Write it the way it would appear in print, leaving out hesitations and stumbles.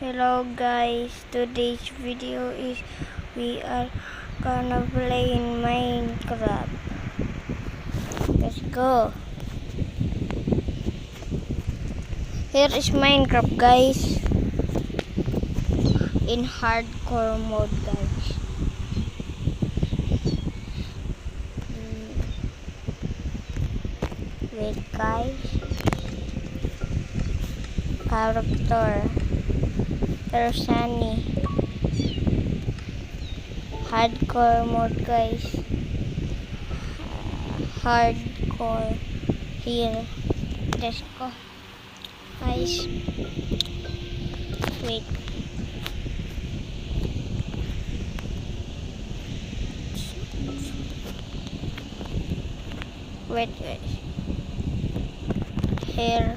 Hello guys, today's video is we are gonna play in Minecraft. Let's go. Here is Minecraft guys. In hardcore mode guys. Wait guys. Character. Sunny. Hardcore mode guys. Hardcore. Here. Let's go. Guys. Wait. Wait. Here.